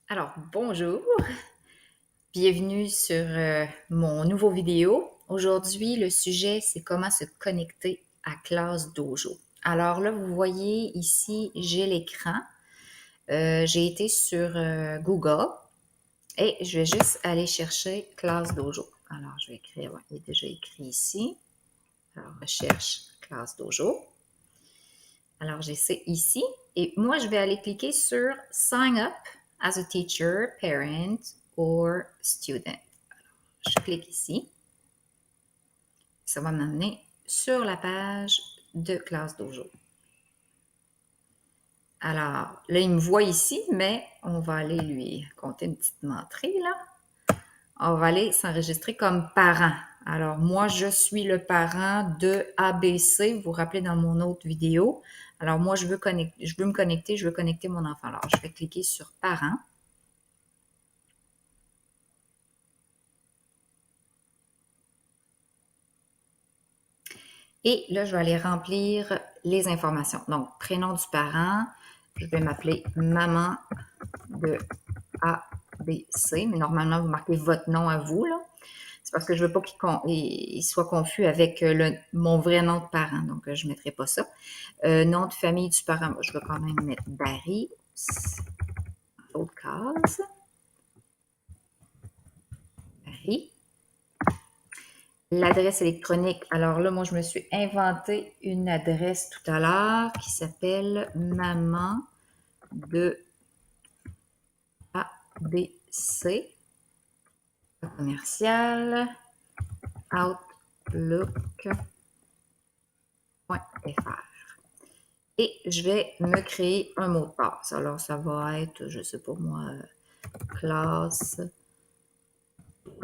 Alors, bonjour, bienvenue sur mon nouveau vidéo. Aujourd'hui, le sujet, c'est comment se connecter à Classe Dojo. Alors là, vous voyez ici, j'ai l'écran. J'ai été sur Google et je vais juste aller chercher Classe Dojo. Alors, je vais écrire, ouais, il est déjà écrit ici. Alors, recherche Classe Dojo. Alors, j'ai ça ici. Et moi, je vais aller cliquer sur Sign up as a teacher, parent or student. Je clique ici. Ça va m'amener sur la page de Classe Dojo. Alors, là, il me voit ici, mais on va aller lui compter une petite menterie, là. On va aller s'enregistrer comme parent. Alors, moi, je suis le parent de ABC. Vous vous rappelez dans mon autre vidéo. Alors, moi, je veux me connecter, je veux connecter mon enfant. Alors, je vais cliquer sur parent. Et là, je vais aller remplir les informations. Donc, prénom du parent, je vais m'appeler maman de ABC, mais normalement, vous marquez votre nom à vous, là. C'est parce que je veux pas qu'il soit confus avec mon vrai nom de parent, donc je ne mettrai pas ça. Nom de famille du parent, je vais quand même mettre Barry, autre case, Barry. L'adresse électronique, alors là, moi, je me suis inventé une adresse tout à l'heure qui s'appelle maman de ABC commercial outlook.fr. Et je vais me créer un mot de passe. Alors, ça va être, je ne sais pas moi, classe,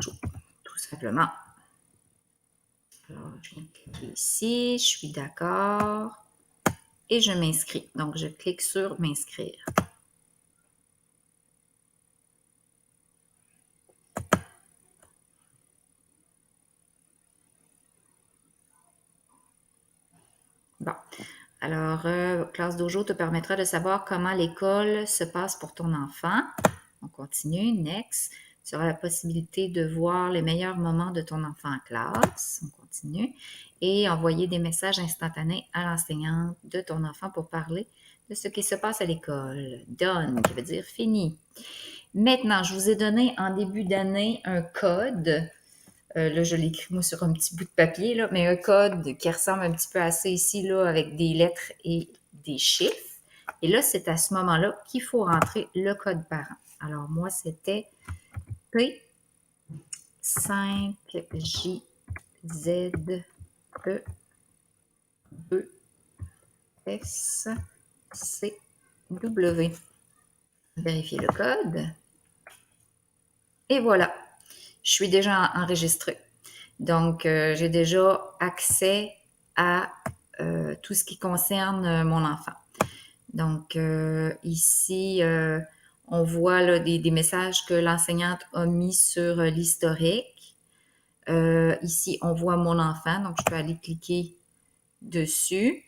tout simplement. Alors, je viens de cliquer ici, je suis d'accord et je m'inscris. Donc, je clique sur m'inscrire. Bon. Alors, Classe Dojo te permettra de savoir comment l'école se passe pour ton enfant. On continue. Next. Tu auras la possibilité de voir les meilleurs moments de ton enfant en classe. On continue. Et envoyer des messages instantanés à l'enseignante de ton enfant pour parler de ce qui se passe à l'école. Done, qui veut dire fini. Maintenant, je vous ai donné en début d'année un code. Là, je l'écris moi sur un petit bout de papier, là, mais un code qui ressemble un petit peu à ça ici, là, avec des lettres et des chiffres. Et là, c'est à ce moment-là qu'il faut rentrer le code parent. Alors, moi, c'était P5JZE2SCW. Vérifier le code. Et voilà, je suis déjà enregistrée. Donc, j'ai déjà accès à tout ce qui concerne mon enfant. Donc, ici, on voit là, des messages que l'enseignante a mis sur l'historique. Ici, on voit mon enfant, donc je peux aller cliquer dessus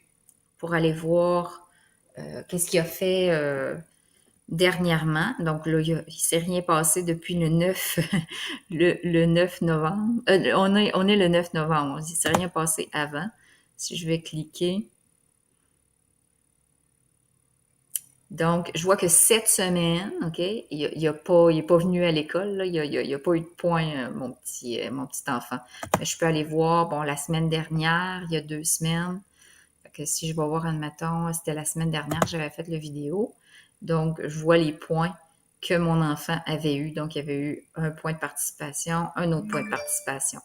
pour aller voir qu'est-ce qu'il a fait dernièrement. Donc là, il ne s'est rien passé depuis le 9, le 9 novembre. On est le 9 novembre. Il ne s'est rien passé avant. Si je vais cliquer. Donc, je vois que cette semaine, OK, il n'est pas venu à l'école, là, il n'y a pas eu de point, mon petit enfant. Mais je peux aller voir, bon, la semaine dernière, il y a 2 semaines. Fait que si je vais voir, admettons, c'était la semaine dernière que j'avais fait la vidéo. Donc, je vois les points que mon enfant avait eu. Donc, il y avait eu un point de participation, un autre point de participation.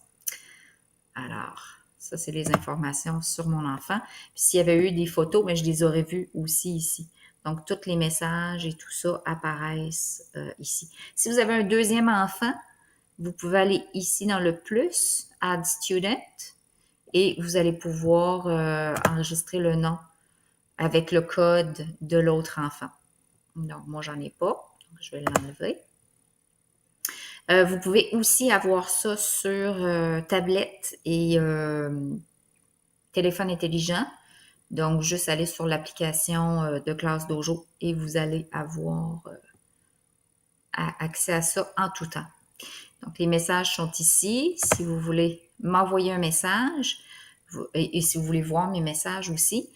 Alors, ça, c'est les informations sur mon enfant. Puis s'il y avait eu des photos, mais je les aurais vues aussi ici. Donc, tous les messages et tout ça apparaissent ici. Si vous avez un deuxième enfant, vous pouvez aller ici dans le plus, Add Student, et vous allez pouvoir enregistrer le nom avec le code de l'autre enfant. Donc, moi, j'en ai pas. Donc, je vais l'enlever. Vous pouvez aussi avoir ça sur tablette et téléphone intelligent. Donc, juste aller sur l'application de Classe Dojo et vous allez avoir accès à ça en tout temps. Donc, les messages sont ici. Si vous voulez m'envoyer un message, et si vous voulez voir mes messages aussi,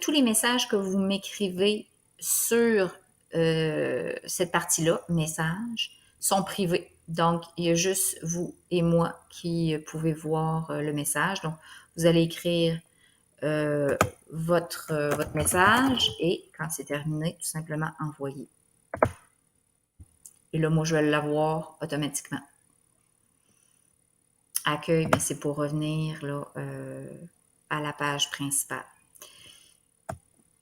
tous les messages que vous m'écrivez sur cette partie-là, messages, sont privés. Donc, il y a juste vous et moi qui pouvez voir le message. Donc, vous allez écrire votre message et quand c'est terminé, tout simplement envoyer. Et là, moi, je vais l'avoir automatiquement. Accueil, ben, c'est pour revenir là, à la page principale.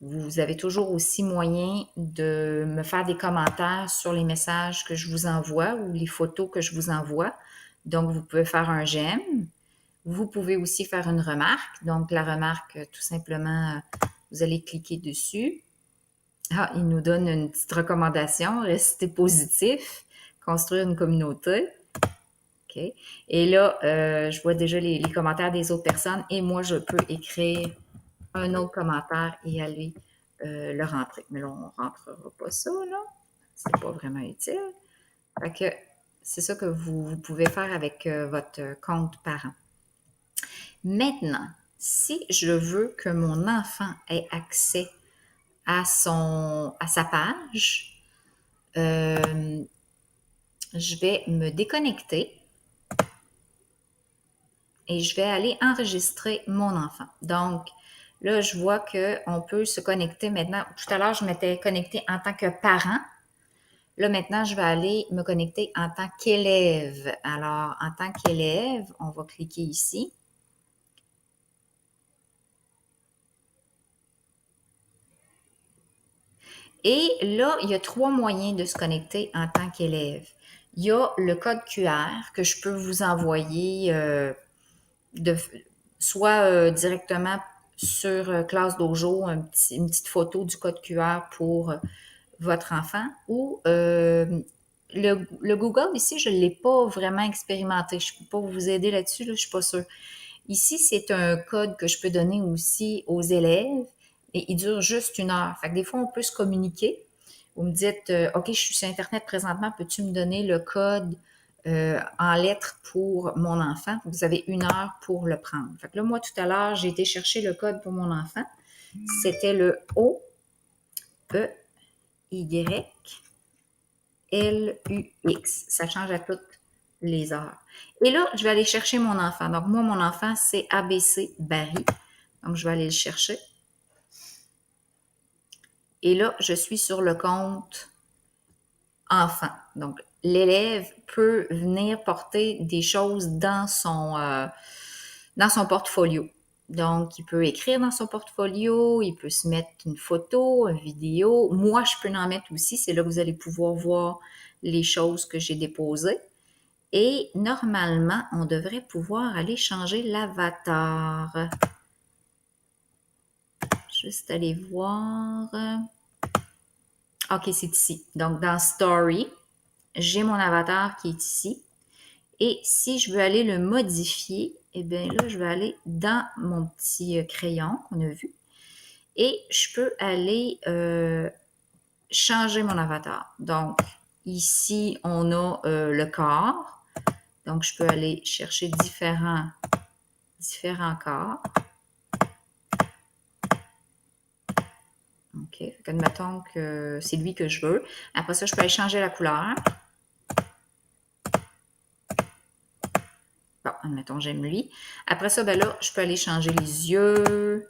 Vous avez toujours aussi moyen de me faire des commentaires sur les messages que je vous envoie ou les photos que je vous envoie. Donc, vous pouvez faire un j'aime. Vous pouvez aussi faire une remarque. Donc, la remarque, tout simplement, vous allez cliquer dessus. Ah, il nous donne une petite recommandation. Restez positif. Construire une communauté. OK. Et là, je vois déjà les commentaires des autres personnes et moi, je peux écrire un autre commentaire et aller le rentrer. Mais là, on ne rentrera pas ça, là. C'est pas vraiment utile. Fait que c'est ça que vous pouvez faire avec votre compte parent. Maintenant, si je veux que mon enfant ait accès à sa page, je vais me déconnecter et je vais aller enregistrer mon enfant. Donc, là, je vois qu'on peut se connecter maintenant. Tout à l'heure, je m'étais connectée en tant que parent. Là, maintenant, je vais aller me connecter en tant qu'élève. Alors, en tant qu'élève, on va cliquer ici. Et là, il y a 3 moyens de se connecter en tant qu'élève. Il y a le code QR que je peux vous envoyer soit directement sur Classe Dojo, une petite photo du code QR pour votre enfant, ou le Google ici, je ne l'ai pas vraiment expérimenté. Je ne peux pas vous aider là-dessus, là, je ne suis pas sûre. Ici, c'est un code que je peux donner aussi aux élèves et il dure juste 1 heure. Fait que des fois, on peut se communiquer. Vous me dites, OK, je suis sur Internet présentement, peux-tu me donner le code en lettres pour mon enfant? Vous avez 1 heure pour le prendre. Fait que là, moi, tout à l'heure, j'ai été chercher le code pour mon enfant. C'était le OEYLUX. Ça change à toutes les heures. Et là, je vais aller chercher mon enfant. Donc, moi, mon enfant, c'est ABC Barry. Donc, je vais aller le chercher. Et là, je suis sur le compte enfant. Donc, l'élève peut venir porter des choses dans son portfolio. Donc, il peut écrire dans son portfolio, il peut se mettre une photo, une vidéo. Moi, je peux en mettre aussi. C'est là que vous allez pouvoir voir les choses que j'ai déposées. Et normalement, on devrait pouvoir aller changer l'avatar. Juste aller voir. OK, c'est ici. Donc, dans Story, j'ai mon avatar qui est ici. Et si je veux aller le modifier, eh bien là, je vais aller dans mon petit crayon qu'on a vu. Et je peux aller changer mon avatar. Donc, ici, on a le corps. Donc, je peux aller chercher différents corps. OK. Admettons que c'est lui que je veux. Après ça, je peux aller changer la couleur. Bon, admettons, j'aime lui. Après ça, ben là, je peux aller changer les yeux.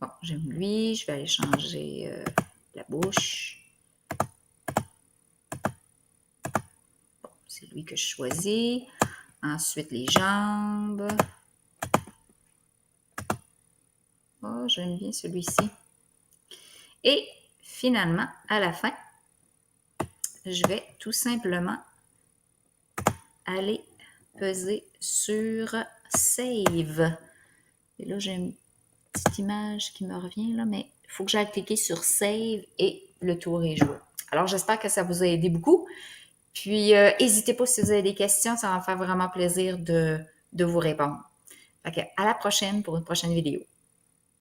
Bon, j'aime lui. Je vais aller changer la bouche. Bon, c'est lui que je choisis. Ensuite, les jambes. Oh, j'aime bien celui-ci. Et finalement, à la fin, je vais tout simplement aller peser sur Save. Et là, j'ai une petite image qui me revient, là, mais il faut que j'aille cliquer sur Save et le tour est joué. Alors, j'espère que ça vous a aidé beaucoup. Puis, n'hésitez pas si vous avez des questions, ça va me faire vraiment plaisir de vous répondre. Fait que, à la prochaine pour une prochaine vidéo.